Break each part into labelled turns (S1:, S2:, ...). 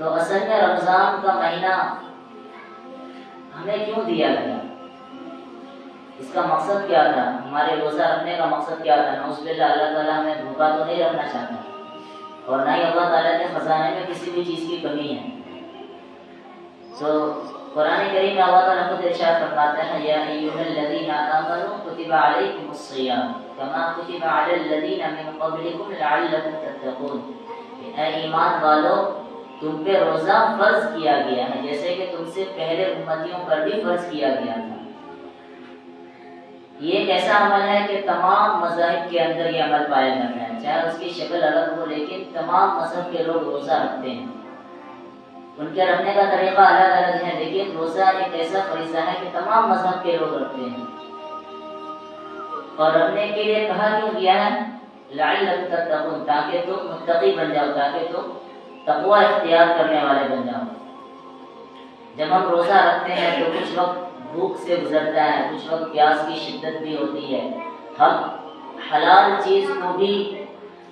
S1: تو اصل میں رمضان کا مہینہ ہمیں کیوں دیا گیا؟ اس کا مقصد کیا تھا؟ ہمارے روزہ رکھنے کا مقصد کیا تھا؟ نعوذ باللہ اللہ تعالیٰ ہمیں بھوکا تو نہیں رکھنا چاہتا، اور نہ ہی اللہ تعالیٰ کے خزانے میں کسی بھی چیز کی کمی ہے۔ تو قرآن کریم میں اللہ تعالیٰ خود ارشاد فرماتا ہے یا ایھا الذین آمنوا کتب علیکم الصیام کما کتب علی الذین من قبلکم لعلکم تتقون، اے ایمان والو تم پہ روزہ فرض کیا گیا ہے جیسے کہ تم سے پہلے امتیوں پر بھی فرض کیا گیا تھا۔ یہ ایک ایسا عمل ہے کہ تمام مذاہب کے اندر یہ عمل پایا جاتا ہے، چاہے اس کی شکل الگ ہو، لیکن تمام مذہب کے لوگ روزہ رکھتے ہیں۔ ان کے رکھنے کا طریقہ الگ الگ ہے، لیکن روزہ ایک ایسا فریضہ ہے کہ تمام مذہب کے لوگ رکھتے ہیں۔ اور رکھنے کے لیے کہا کیوں گیا ہے؟ لعلکم تتقون، تاکہ تم متقی بن جاؤ، تاکہ تم تقوی اختیار کرنے والے بن جاؤ۔ جب ہم روزہ رکھتے ہیں تو کچھ وقت بھوک سے گزرتا ہے، کچھ وقت پیاس کی شدت بھی ہوتی ہے، ہم حلال چیز کو بھی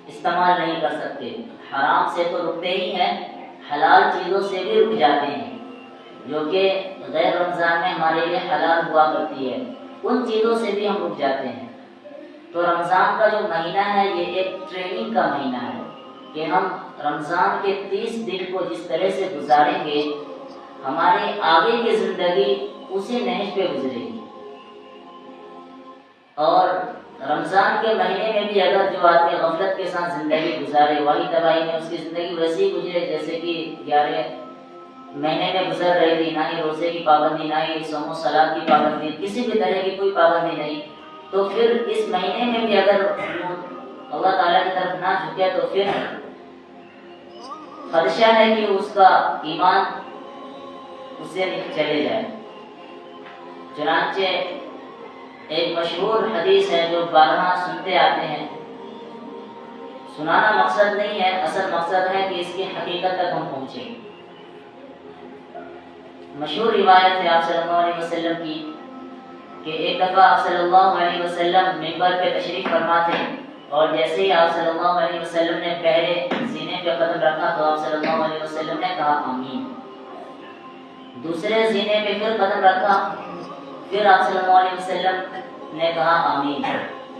S1: استعمال نہیں کر سکتے، حرام سے تو رکتے ہی ہیں، حلال چیزوں سے بھی رک جاتے ہیں جو کہ غیر رمضان میں ہمارے لیے حلال ہوا کرتی ہے، ان چیزوں سے بھی ہم رک جاتے ہیں۔ تو رمضان کا جو مہینہ ہے یہ ایک ٹریننگ کا مہینہ ہے کہ ہم رمضان کے 30 دن کو جس طرح سے گزاریں گے ہماری آگے کی زندگی اسی نہج پہ گزرے گی۔ اور رمضان کے مہینے میں بھی اگر جو آدمی غفلت کے ساتھ زندگی گزارے، وہی تباہی میں اس کی زندگی ویسے ہی گزرے جیسے کہ 11 مہینے میں گزر رہی تھی، نہ ہی روزے کی پابندی، نہ ہی صوم و صلاۃ کی پابندی، کسی بھی طرح کی کوئی پابندی نہیں، تو پھر اس مہینے میں بھی اگر اللہ تعالیٰ کی طرف نہ جھکے تو پھر خدشہ ہے کہ اس کا ایمان اس سے چلے جائے۔ چنانچہ ایک مشہور حدیث ہے جو بارہا سنتے آتے ہیں، سنانا مقصد نہیں ہے، اصل مقصد ہے کہ اس کی حقیقت تک ہم پہنچیں۔ مشہور روایت ہے آپ صلی اللہ علیہ وسلم کی کہ ایک دفعہ آپ صلی اللہ علیہ وسلم منبر پہ تشریف فرما تھے، اور جیسے ہی آپ صلی اللہ علیہ وسلم نے پہلے سینے پہ قدم رکھا تو آپ صلی اللہ علیہ وسلم نے کہا آمین، دوسرے سینے پہ پھر قدم رکھا، پھر آپ صلی اللہ علیہ وسلم نے کہا آمین،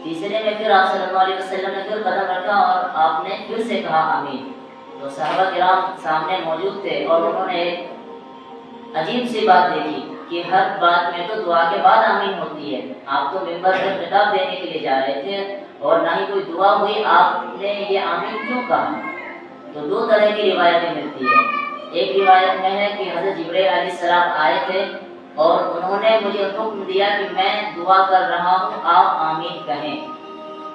S1: تیسرے میں پھر آپ صلی اللہ علیہ وسلم نے پھر قدم رکھا اور آپ نے پھر سے کہا آمین۔ تو صحابہ کرام سامنے موجود تھے اور انہوں نے ایک عجیب سی بات دیکھی کہ ہر بات میں تو دعا کے بعد آمین ہوتی ہے، آپ تو منبر پر خطاب دینے کے لیے جا رہے تھے اور نہ ہی کوئی دعا ہوئی، آپ نے یہ آمین کیوں کہا؟ تو دو طرح کی روایتیں ملتی ہیں۔ ایک روایت میں ہے کہ حضرت جبرائیل علیہ السلام آئے تھے اور انہوں نے مجھے حکم دیا کہ میں دعا کر رہا ہوں آپ آمین کہیں،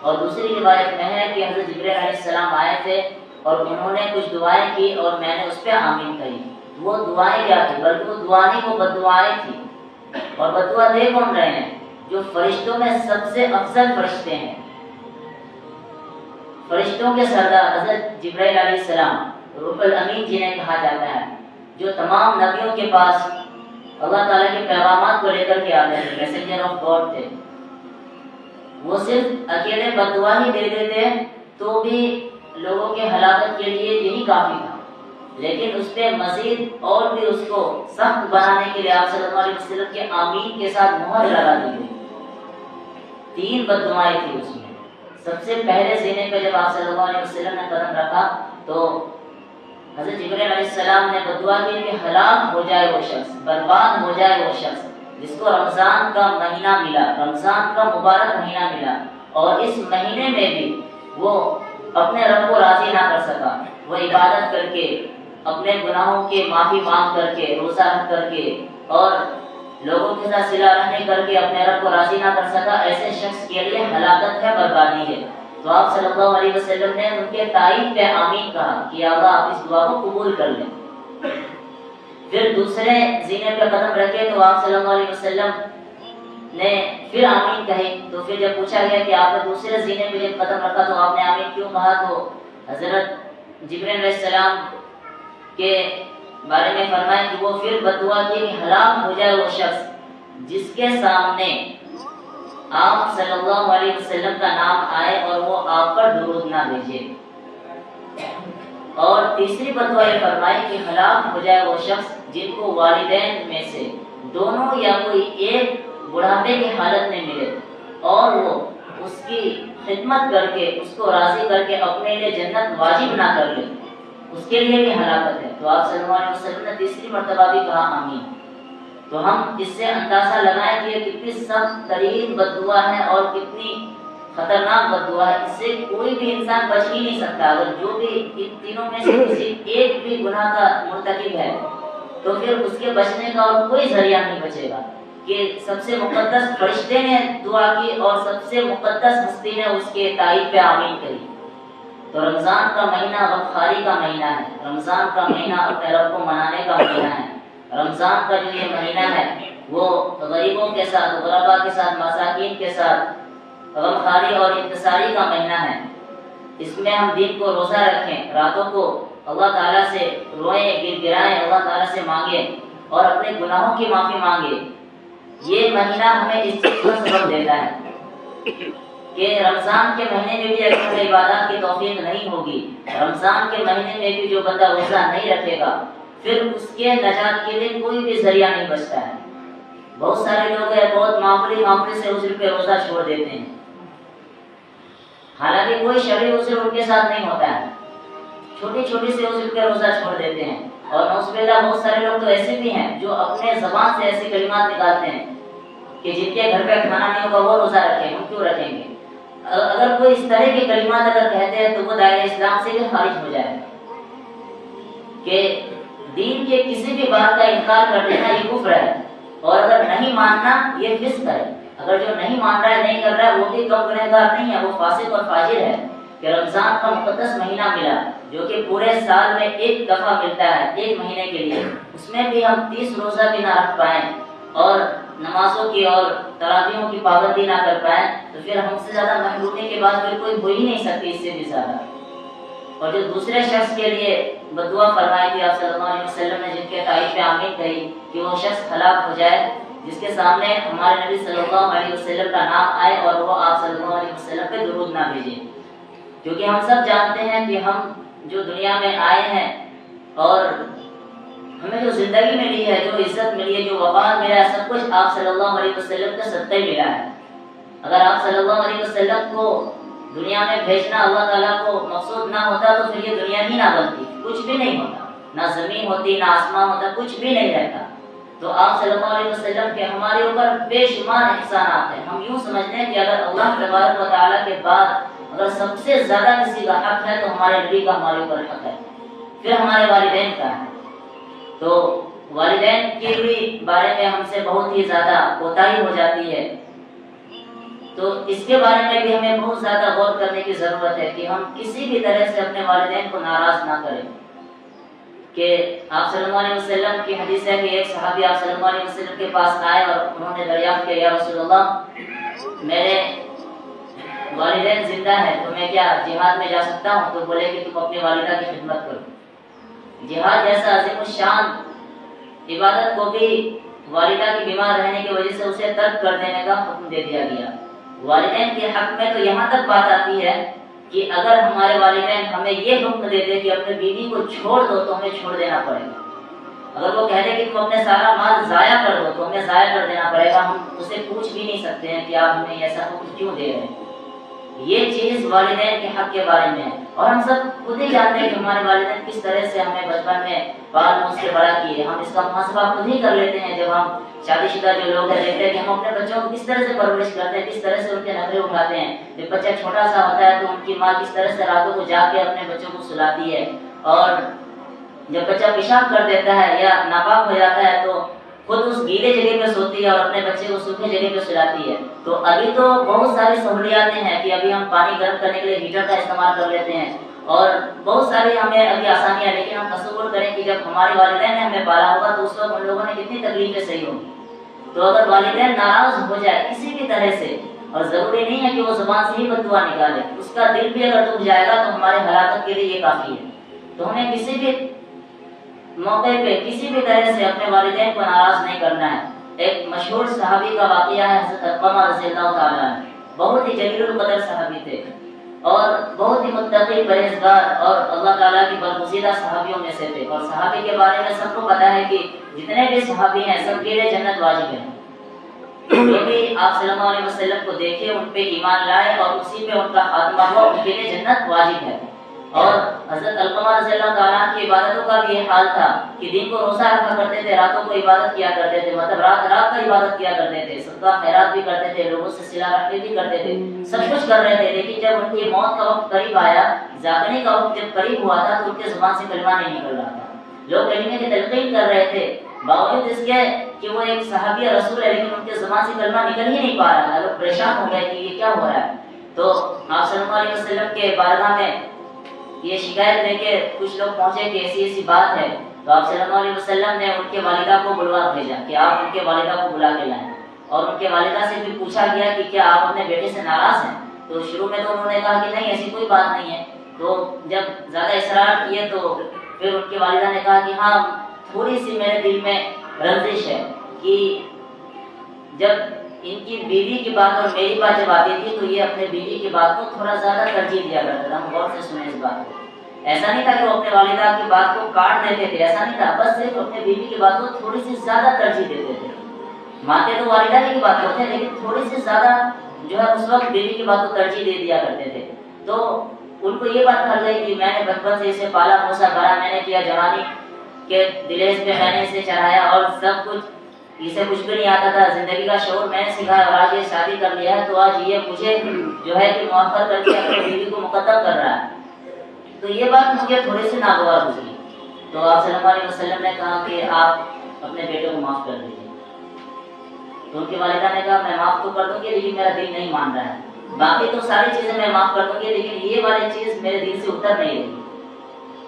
S1: اور دوسری روایت میں ہے کہ حضرت جبرائیل علیہ السلام آئے تھے اور انہوں نے کچھ دعائیں کی اور میں نے اس پہ آمین کہی۔ وہ دعائیں کیا تھی؟ بلکہ وہ دعا نہیں، وہ بد دعائیں تھی۔ اور بد دعا دے کون رہے ہیں؟ جو فرشتوں میں سب سے افضل فرشتے ہیں، فرشتوں کے سردار حضرت جبرائیل علیہ السلام، روح الامین جنہیں کہا جاتا ہے، جو تمام نبیوں کے پاس اللہ تعالیٰ کے پیغامات کو لے کر کے آتے ہیں، میسنجر آف گاڈ تھے۔ وہ صرف اکیلے بد دعا ہی دے دیتے تو بھی لوگوں کے ہلاکت کے لیے یہی کافی تھا، لیکن اس پہ مزید اور بھی اس کو سخت بنانے کے لیے آپ صلی اللہ علیہ وسلم کے آمین کے ساتھ مہر لگا دی گئی۔ 3 بد دعائیں تھی اس میں۔ سب سے پہلے سینے پہ جب آپ صلی اللہ علیہ وسلم نے قدم رکھا تو حضرت جبرائیل علیہ السلام نے بد دعا کی کہ ہلاک ہو جائے وہ شخص، برباد ہو جائے وہ شخص جس کو رمضان کا مہینہ ملا، رمضان کا مبارک مہینہ ملا، اور اس مہینے میں بھی وہ اپنے رب کو راضی نہ کر سکا، وہ عبادت کر کے، اپنے گناہوں کے معافی مانگ کر کے، روزہ رکھ کر کے اور لوگوں کے ساتھ صلہ رحمی کر کے اپنے رب کو راضی نہ کر سکا، ایسے شخص کے لیے ہلاکت ہے، بربادی ہے۔ تو آپ صلی اللہ علیہ وسلم نے ان کے تائید پہ آمین کہا کہ یا اللہ آپ اس دعا کو قبول کر لیں۔ پھر دوسرے زینے پہ قدم رکھے تو آپ صلی اللہ علیہ وسلم نے پھر آمین کہی، تو پھر جب پوچھا گیا کہ آپ نے دوسرے زینے پہ جب قدم رکھا تو آپ نے آمین کیوں کہا، تو حضرت جبرائیل علیہ السلام کے بارے میں فرمایا کہ وہ پھر بد دعا کی کہ ہلاک ہو جائے وہ شخص جس کے سامنے آپ صلی اللہ علیہ وسلم کا نام آئے اور وہ آپ پر درود نہ بھیجے۔ اور تیسری بددعا یہ فرمائی کہ ہلاک ہو جائے وہ شخص جن کو والدین میں سے دونوں یا کوئی ایک بڑھاپے کی حالت میں ملے اور وہ اس کی خدمت کر کے اس کو راضی کر کے اپنے لیے جنت واجب نہ کر لے، اس کے لیے بھی ہلاکت ہے۔ تو آپ صلی اللہ علیہ وسلم نے تیسری مرتبہ بھی کہا آمین۔ تو ہم اس سے اندازہ لگائیں کہ یہ کتنی سخت ترین بددعا ہے اور کتنی خطرناک بددعا ہے، اس سے کوئی بھی انسان بچ ہی نہیں سکتا۔ اگر جو بھی ان تینوں میں سے کسی ایک بھی گناہ کا مرتکب ہے تو پھر اس کے بچنے کا اور کوئی ذریعہ نہیں بچے گا کہ سب سے مقدس فرشتے نے دعا کی اور سب سے مقدس ہستی نے اس کے تائید پہ آمین کری۔ تو رمضان کا مہینہ غمخواری کا مہینہ ہے، رمضان کا مہینہ اپنے رب کو منانے کا مہینہ ہے۔ رمضان کا جو یہ مہینہ ہے وہ غریبوں کے ساتھ، غربا کے ساتھ، مساکین کے ساتھ غمخواری اور انتصاری کا مہینہ ہے۔ اس میں ہم دن کو روزہ رکھیں، راتوں کو اللہ تعالیٰ سے روئیں، گر گرائیں، اللہ تعالیٰ سے مانگیں اور اپنے گناہوں کی معافی مانگیں۔ یہ مہینہ ہمیں اس چیز کا سبب دیتا ہے کہ رمضان کے مہینے میں بھی اگر ہمیں عبادات کی توفیق نہیں ہوگی، رمضان کے مہینے میں بھی جو بندہ روزہ نہیں رکھے گا، پھر اس کے نجات کے لیے کوئی بھی ذریعہ نہیں بچتا ہے۔ بہت سارے لوگ ہیں بہت معمولی سے عذر پہ روزہ چھوڑ دیتے ہیں، حالانکہ کوئی شرعی عذر ان کے ساتھ نہیں ہوتا ہے، چھوٹی سے عذر پہ روزہ چھوڑ دیتے ہیں۔ اور نعوذ باللہ بہت سارے لوگ تو ایسے بھی ہیں جو اپنے زبان سے ایسے کلمات نکالتے ہیں کہ جن کے گھر پہ کھانا نہیں ہوگا وہ روزہ رکھیں، ہم کیوں رکھیں گے؟ اگر کوئی اس طرح کے کلمات اگر کہتے ہیں تو وہ دائرہ اسلام سے بھی خارج ہو جائے کہ دین کے کسی بھی بات کا انکار کر دینا یہ کفر ہے، اور اگر نہیں ماننا یہ فسق ہے۔ اگر جو نہیں مان رہا ہے، نہیں کر رہا ہے، وہ بھی کم گنہگار نہیں ہے، وہ فاسق اور فاجر ہے۔ کہ رمضان کا مقدس مہینہ ملا جو کہ پورے سال میں ایک دفعہ ملتا ہے، ایک مہینے کے لیے، اس میں بھی ہم 30 روزہ بھی نہ رکھ پائیں اور نمازوں کی اور تراویحوں کی پابندی نہ کر پائیں تو پھر ہم سے زیادہ محرومی کے بعد پھر کوئی ہو ہی نہیں سکتی اس سے بھی زیادہ۔ اور جو دوسرے شخص کے لیے بددعا فرمائی تھی آپ صلی اللہ علیہ وسلم نے، جن کے تائید پہ آمین کہی کہ وہ شخص ہلاک ہو جائے جس کے سامنے ہمارے نبی صلی اللہ علیہ وسلم کا نام آئے اور وہ آپ صلی اللہ علیہ وسلم پہ درود نہ بھیجے۔ کیونکہ ہم سب جانتے ہیں کہ ہم جو دنیا میں آئے ہیں اور ہمیں جو زندگی ملی ہے، جو عزت ملی ہے، جو وقار ملا ہے، سب کچھ آپ صلی اللہ علیہ وسلم کا صدقہ ملا ہے۔ اگر آپ صلی اللہ علیہ وسلم کو دنیا میں بھیجنا اللہ تعالیٰ کو مقصود نہ ہوتا تو پھر یہ دنیا ہی نہ بنتی، کچھ بھی نہیں ہوتا، نہ زمین ہوتی، نہ آسمان ہوتا، کچھ بھی نہیں رہتا۔ تو آپ صلی اللہ علیہ وسلم کے ہمارے اوپر بے شمار احسانات ہیں۔ ہم یوں سمجھتے ہیں کہ اگر اللہ تبارک و تعالیٰ کے بعد اگر سب سے زیادہ کسی کا حق ہے تو ہمارے نبی کا ہمارے اوپر حق ہے، پھر ہمارے والدین کا ہے۔ تو والدین کے بھی بارے میں ہم سے بہت ہی زیادہ کوتاہی ہو جاتی ہے، تو اس کے بارے میں بھی ہمیں بہت زیادہ غور کرنے کی ضرورت ہے کہ ہم کسی بھی طرح سے اپنے والدین کو ناراض نہ کریں۔ کہ آپ صلی اللہ علیہ وسلم کی حدیث ہے کہ ایک صحابی آپ صلی اللہ علیہ وسلم کے پاس آئے اور انہوں نے دریافت کیا، یا رسول اللہ میرے والدین زندہ ہے تو میں کیا جہاد میں جا سکتا ہوں؟ تو بولے کہ تم اپنی والدہ کی خدمت کرو۔ جہاد جیسا عظیم الشان عبادت کو بھی والدہ کی بیمار رہنے کی وجہ سے اسے ترک کر دینے کا حکم دے دیا گیا۔ والدین کے حق میں تو یہاں تک بات آتی ہے کہ اگر ہمارے والدین ہمیں یہ حکم دے دے کہ اپنے بیوی کو چھوڑ دو تو ہمیں چھوڑ دینا پڑے گا۔ اگر وہ کہہ دے کہ تم اپنے سارا مال ضائع کر دو تو ہمیں ضائع کر دینا پڑے گا۔ ہم اسے پوچھ بھی نہیں سکتے ہیں کہ آپ ہمیں ایسا حکم کیوں دے رہے ہیں۔ یہ چیز والدین کے حق کے بارے میں ہے، اور ہم سب خود ہی جانتے ہیں کہ ہمارے والدین کس طرح سے ہمیں بچپن میں پال پوس کے بڑا کیے۔ ہم اس کا محاسبہ خود ہی کر لیتے ہیں جب ہم شادی شدہ جو لوگ ہیں دیکھتے ہیں کہ ہم اپنے بچوں کو کس طرح سے پرورش کرتے ہیں، کس طرح سے ان کے نخرے اٹھاتے ہیں۔ جب بچہ چھوٹا سا ہوتا ہے تو ان کی ماں کس طرح سے راتوں کو جا کے اپنے بچوں کو سلاتی ہے، اور جب بچہ پیشاب کر دیتا ہے یا ناپاک ہو جاتا ہے تو خود اس گیلے جگہ پہ سوتی ہے اور اپنے بچے کو سوکھے جگہ پہ سلاتی ہے۔ تو ابھی تو بہت ساری سہولیات ہیں کہ ابھی ہم پانی گرم کرنے کے لیے ہیٹر کا استعمال کر لیتے ہیں اور بہت ساری ہمیں ابھی آسانیاں، لیکن ہم تصور کریں کہ جب ہمارے والدین نے ہمیں پالا ہوگا تو اس وقت ان لوگوں نے کتنی تکلیفیں سہی ہوگی۔ تو اگر والدین ناراض ہو جائے کسی بھی طرح سے، اور ضروری نہیں ہے کہ وہ زبان سے ہی بددعا نکالے، اس کا دل بھی اگر دکھ جائے گا تو ہمارے ہلاکت کے لیے یہ کافی ہے۔ تو ہمیں کسی بھی موقع پہ کسی بھی طرح سے اپنے والدین کو ناراض نہیں کرنا ہے۔ ایک مشہور صحابی کا واقعہ ہے، حضرت علقمہ رضی اللہ تعالیٰ عنہ، بہت ہی جلیل القدر صحابی تھے۔ اور بہت ہی متقی پرہیزگار اور اللہ تعالیٰ کی برگزیدہ صحابیوں میں سے تھے. اور صحابی کے بارے میں سب کو پتا ہے کہ جتنے بھی صحابی ہیں سب کے لیے جنت واجب ہے. جو بھی آپ صلی اللہ علیہ وسلم کو دیکھے ان پہ ایمان لائے اور اسی پہ ان کا خاتمہ ہوا ان کے لیے جنت واجب ہے. اور حضرت علقمہ رضی اللہ تعالیٰ کی عبادتوں کا بھی یہ حال تھا کہ دن کو روزہ رکھا کرتے تھے, راتوں کو عبادت کیا کرتے تھے, مطلب رات کا عبادت کیا کرتے تھے, صدقہ خیرات بھی کرتے تھے, لوگوں سے صلہ رحمی بھی کرتے تھے, سب کچھ کر رہے تھے. لیکن جب ان کی موت کا وقت قریب آیا, جاگنے کا وقت جب قریب ہوا تھا تو ان کے زبان سے کلمہ نہیں نکل رہا تھا. لوگ کلمے کی تلقین کر رہے تھے باوجود اس کے کہ وہ ایک صحابی رسول ہے, لیکن ان کے زبان سے کلمہ نکل ہی نہیں پا رہا تھا. لوگ پریشان ہو گئے کہ یہ کیا ہو رہا ہے. تو آپ صلی اللہ علیہ وسلم کے بارگاہ میں یہ شکایت لے کے کچھ لوگ پہنچے کہ ایسی بات ہے. تو آپ صلی اللہ علیہ وسلم نے ان کے والدہ کو بلوا بھیجا کہ آپ ان کے والدہ کو بلا کے لائیں. اور ان کے والدہ سے بھی پوچھا گیا کہ کیا آپ اپنے بیٹے سے ناراض ہیں. تو شروع میں تو انہوں نے کہا کہ نہیں ایسی کوئی بات نہیں ہے. تو جب زیادہ اصرار کیے تو پھر ان کی والدہ نے کہا کہ ہاں تھوڑی سی میرے دل میں رنجش ہے کہ جب ان کی بیوی کی بات اور میری بات جب آتی تھی تو یہ اپنے بیوی کی بات کو تھوڑا زیادہ ترجیح دیا کرتا تھا. ہم غور سے سنیں اس بات کو. ایسا نہیں تھا کہ وہ اپنے والدہ کی بات کو کاٹ دیتے تھے, ایسا نہیں تھا, بس صرف اپنے بیوی کی بات کو تھوڑی سی زیادہ ترجیح دیتے تھے. مانتے تو والدہ کی بات ہوتے ہیں لیکن تھوڑی سی زیادہ جو ہے اس وقت بیوی کی بات کو ترجیح دے دیا کرتے تھے. تو ان کو یہ بات کر گئی کہ میں نے بچپن سے اسے پالا پوسا بڑا میں نے کیا, جوانی کے دلیز پہ میں نے اسے چڑھایا اور سب کچھ, اسے کچھ بھی نہیں آتا تھا, زندگی کا شعور میں نے سکھایا اور آج یہ شادی کر لیا ہے تو آج یہ مجھے جو ہے کہ موافقت کر کے اپنی بیوی کو مقدم کر رہا ہے. تو یہ بات مجھے تھوڑی سی ناگوار گزری. تو آپ صلی اللہ علیہ وسلم نے کہا کہ آپ اپنے بیٹے کو معاف کر دیجیے. تو ان کی والدہ نے کہا میں معاف تو کر دوں گی لیکن میرا دل نہیں مان رہا ہے, باقی تو ساری چیزیں میں معاف کر دوں گی لیکن یہ والی چیز میرے دل سے اتر نہیں رہی.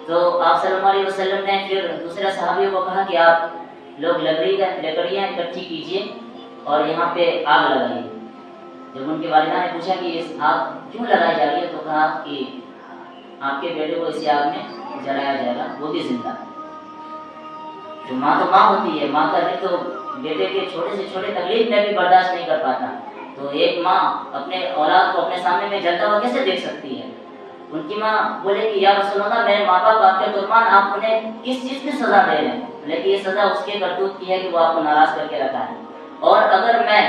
S1: تو آپ صلی اللہ علیہ وسلم نے پھر دوسرے صحابیوں کو کہا کہ آپ لوگ لکڑیاں اکٹھی کیجیے اور یہاں پہ آگ لگائیے. جب ان کی والدہ نے پوچھا کہ اس آگ کیوں لگائی جا رہی ہے تو کہا کہ آپ کے بیٹے کو اسی آگ میں جلایا جائے گا, وہ بھی زندہ. تو ماں ہوتی ہے, ماں کا دل تو بیٹے کے چھوٹے سے چھوٹے تکلیف میں بھی برداشت نہیں کر پاتا. تو ایک ماں اپنے اولاد کو اپنے سامنے میں جلتا ہوا کیسے دیکھ سکتی ہے. ان کی ماں بولے کہ یا رسول اللہ میرے ماں باپ آپ کے قربان, آپ انہیں کس چیز کی سزا دے رہے ہیں. لیکن یہ سزا اس کے کرتوت کی ہے کہ وہ آپ کو ناراض کر کے رکھا ہے, اور اگر میں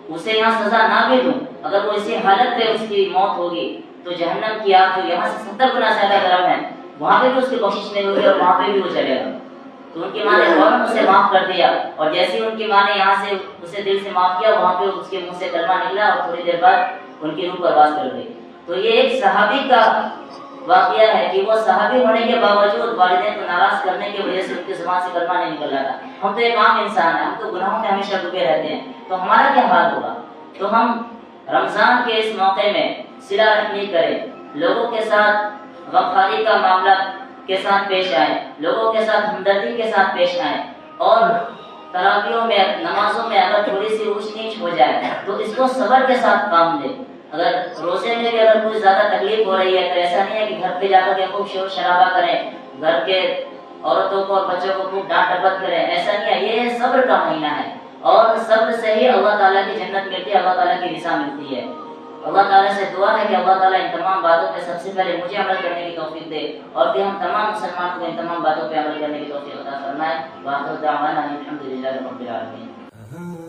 S1: اسے یہاں سزا نہ بھی دوں, اگر وہ اسی حالت میں اس کی موت ہوگی تو جہنم کی آگ جو یہاں سے 70 گنا زیادہ گرم ہے وہاں پہ بھی اس کی کوشش نہیں ہوگی اور وہاں پہ بھی وہ چلے گا. تو ان کی ماں نے فوراً اسے معاف کر دیا, اور جیسے ان کی ماں نے یہاں سے اسے دل سے معاف کیا وہاں پہ اس کے منہ سے کلمہ نکلا اور تھوڑی دیر بعد ان کی روح پرواز کر گئی. تو یہ ایک صحابی کا واقعہ ہے کہ وہ صحابی ہونے کے باوجود والدین کو ناراض کرنے کی وجہ سے ان کی زبان سے کلمہ نہیں نکل رہا تھا. ہم تو ایک عام انسان ہیں, ہم تو گناہوں میں ہمیشہ ڈوبے رہتے ہیں, تو ہمارا کیا حال ہوگا. تو ہم رمضان کے اس موقع میں صلہ رحمی کریں, لوگوں کے ساتھ غمخواری کا معاملہ کے ساتھ پیش آئیں, لوگوں کے ساتھ ہمدردی کے ساتھ پیش آئیں, اور تراویحوں میں نمازوں میں اگر تھوڑی سی اونچ نیچ ہو جائے تو اس کو صبر کے ساتھ کام لیں. اگر روزے میں بھی اگر کوئی زیادہ تکلیف ہو رہی ہے تو ایسا نہیں ہے کہ گھر پہ جا کر کے خوب شور شرابہ کریں, گھر کے عورتوں کو اور بچوں کو خوب ڈانٹ ڈپٹ کریں, ایسا نہیں ہے. یہ صبر کا مہینہ ہے اور صبر سے ہی اللہ تعالیٰ کی جنت ملتی ہے, اللہ تعالیٰ کی رضا ملتی ہے. اللہ تعالیٰ سے دعا ہے کہ اللہ تعالیٰ ان تمام باتوں پہ سب سے پہلے مجھے عمل کرنے کی توفیق دے اور پھر ہم تمام مسلمانوں کو ان تمام باتوں پہ عمل کرنے کی توفیق عطا فرمائے. وآخر دعوانا الحمد للہ رب العالمین.